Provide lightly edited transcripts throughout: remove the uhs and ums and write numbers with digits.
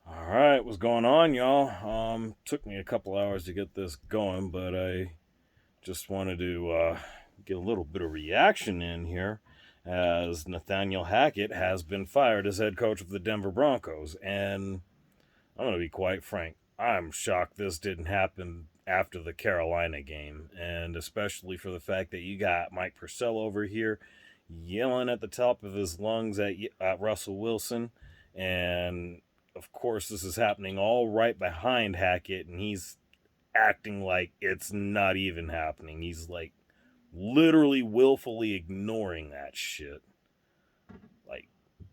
All right, what's going on, y'all? Took me a couple hours to get this going, but I just wanted to get a little bit of reaction in here, as Nathaniel Hackett has been fired as head coach of the Denver Broncos, and I'm gonna be quite frank. I'm shocked this didn't happen after the Carolina game, and especially for the fact that you got Mike Purcell over here yelling at the top of his lungs at Russell Wilson, and of course this is happening all right behind Hackett, and he's acting like it's not even happening. He's like literally willfully ignoring that shit. Like,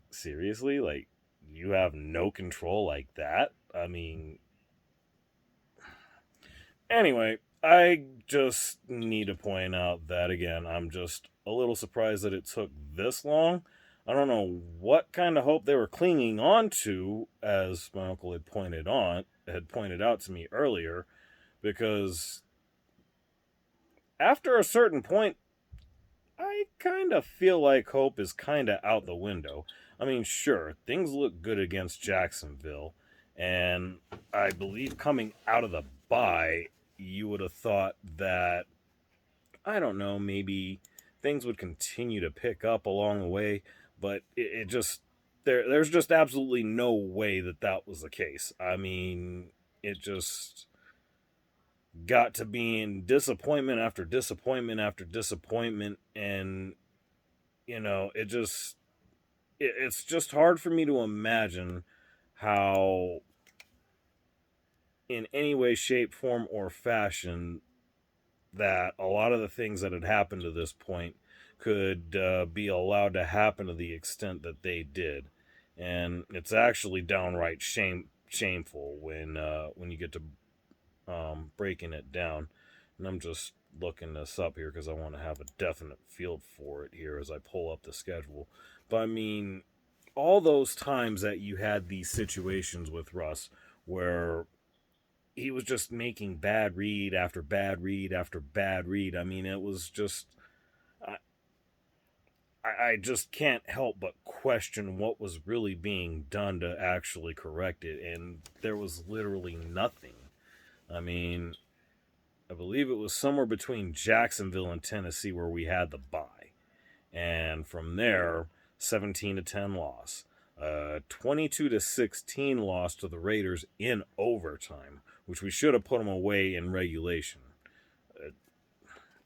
seriously? Like, you have no control like that? I mean, anyway, I just need to point out that again, I'm just a little surprised that it took this long. I don't know what kind of hope they were clinging on to, as my uncle had pointed out to me earlier, because after a certain point, I kind of feel like hope is kind of out the window. I mean, sure, things look good against Jacksonville, and I believe coming out of the bye, you would have thought that, I don't know, maybe things would continue to pick up along the way, but it just, there's just absolutely no way that that was the case. I mean, it just got to being disappointment after disappointment after disappointment, and it's just hard for me to imagine how, in any way, shape, form, or fashion, that a lot of the things that had happened to this point could be allowed to happen to the extent that they did. And it's actually downright shameful when you get to breaking it down. And I'm just looking this up here because I want to have a definite feel for it here as I pull up the schedule. But I mean, all those times that you had these situations with Russ where he was just making bad read after bad read after bad read. I mean, it was just. I just can't help but question what was really being done to actually correct it, and there was literally nothing. I mean, I believe it was somewhere between Jacksonville and Tennessee where we had the bye. And from there, 17-10 loss. 22-16 loss to the Raiders in overtime, which we should have put them away in regulation. Uh,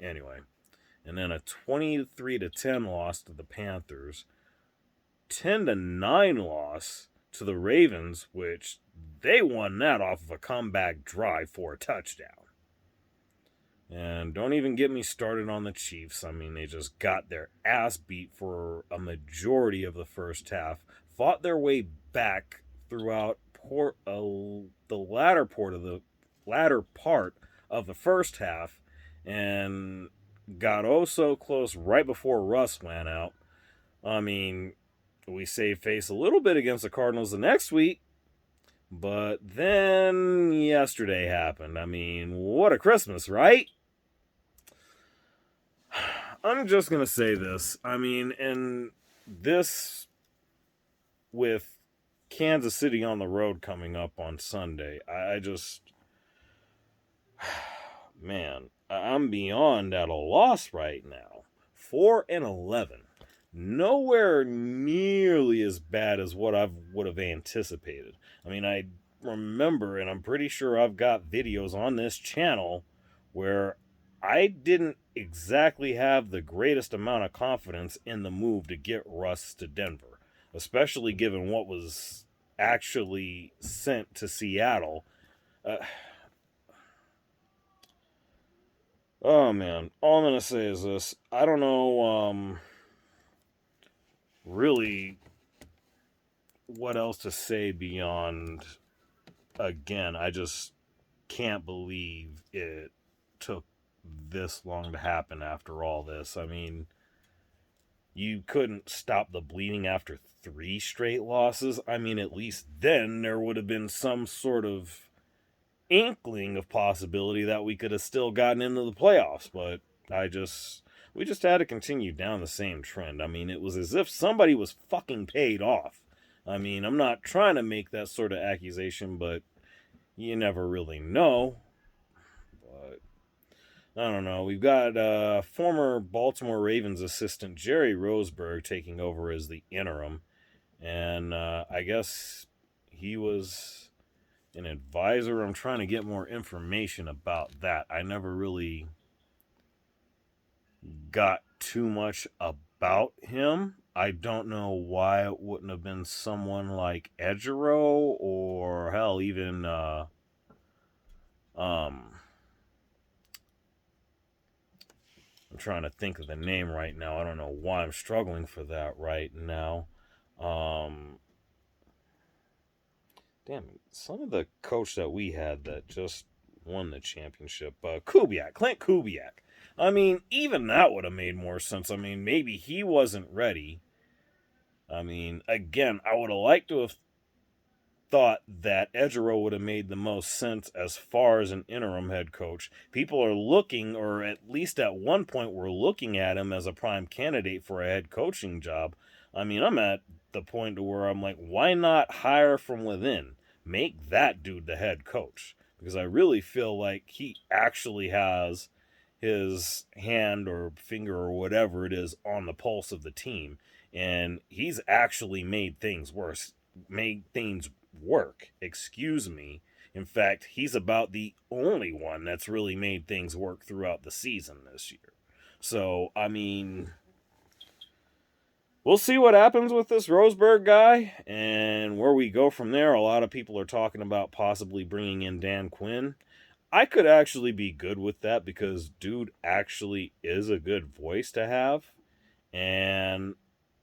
anyway, and then a 23-10 loss to the Panthers, 10-9 loss to the Ravens, which they won that off of a comeback drive for a touchdown. And don't even get me started on the Chiefs. I mean, they just got their ass beat for a majority of the first half, fought their way back throughout the latter part of the first half, and got oh so close right before Russ went out. I mean, we saved face a little bit against the Cardinals the next week, but then yesterday happened. I mean, what a Christmas, right? I'm just going to say this. I mean, and this with Kansas City on the road coming up on Sunday, I just, man, I'm beyond at a loss right now. 4-11. Nowhere nearly as bad as what I would have anticipated. I mean, I remember, and I'm pretty sure I've got videos on this channel where I didn't exactly have the greatest amount of confidence in the move to get Russ to Denver, especially given what was actually sent to Seattle. Uh, oh man, all I'm gonna say is this: I don't know, really what else to say beyond. Again, I just can't believe it took this long to happen after all this. I mean, you couldn't stop the bleeding after 3 straight losses. I mean, at least then there would have been some sort of inkling of possibility that we could have still gotten into the playoffs, but we just had to continue down the same trend. I mean, it was as if somebody was fucking paid off. I mean, I'm not trying to make that sort of accusation, but you never really know. But I don't know. We've got former Baltimore Ravens assistant Jerry Roseberg taking over as the interim. And I guess he was an advisor. I'm trying to get more information about that. I never really got too much about him. I don't know why it wouldn't have been someone like Edgero or hell, even I'm trying to think of the name right now. I don't know why I'm struggling for that right now. Um, Damn, some of the coach that we had that just won the championship, Clint Kubiak. I mean, even that would have made more sense. I mean, maybe he wasn't ready. I mean, again, I would have liked to have thought that Edgero would have made the most sense as far as an interim head coach. People are looking, or at least at one point were looking at him as a prime candidate for a head coaching job. I mean, I'm at the point to where I'm like, why not hire from within? Make that dude the head coach. Because I really feel like he actually has his hand or finger or whatever it is on the pulse of the team. And he's actually made things work. Excuse me. In fact, he's about the only one that's really made things work throughout the season this year. So, I mean, we'll see what happens with this Roseberg guy and where we go from there. A lot of people are talking about possibly bringing in Dan Quinn. I could actually be good with that because dude actually is a good voice to have. And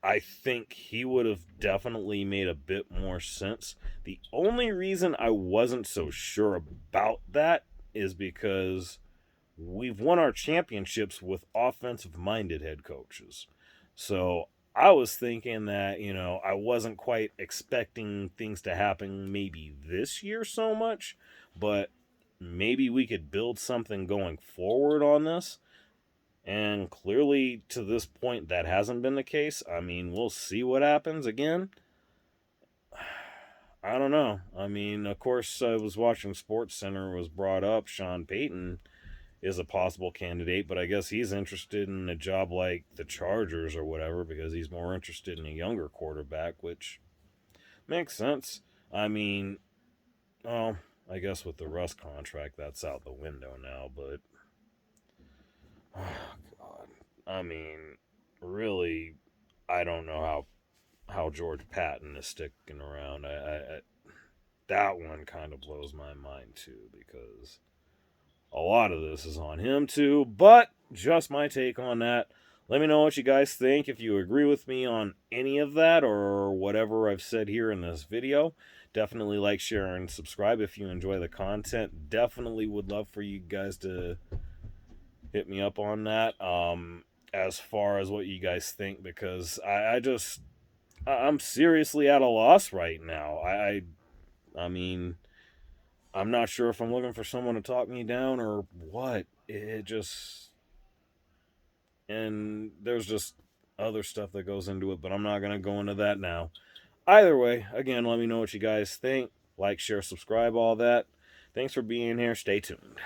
I think he would have definitely made a bit more sense. The only reason I wasn't so sure about that is because we've won our championships with offensive-minded head coaches. So I was thinking that, I wasn't quite expecting things to happen maybe this year so much, but maybe we could build something going forward on this. And clearly, to this point, that hasn't been the case. I mean, we'll see what happens again. I don't know. I mean, of course, I was watching Sports Center was brought up. Sean Payton is a possible candidate, but I guess he's interested in a job like the Chargers or whatever because he's more interested in a younger quarterback, which makes sense. I mean, well, I guess with the Russ contract, that's out the window now, but oh, God. I mean, really, I don't know how George Patton is sticking around. That one kind of blows my mind too because a lot of this is on him too. But just my take on that. Let me know what you guys think. If you agree with me on any of that or whatever I've said here in this video, definitely like, share, and subscribe if you enjoy the content. Definitely would love for you guys to hit me up on that as far as what you guys think because I'm seriously at a loss right now. I mean, I'm not sure if I'm looking for someone to talk me down or what. It just, and there's just other stuff that goes into it, but I'm not going to go into that now. Either way, again, let me know what you guys think. Like, share, subscribe, all that. Thanks for being here. Stay tuned.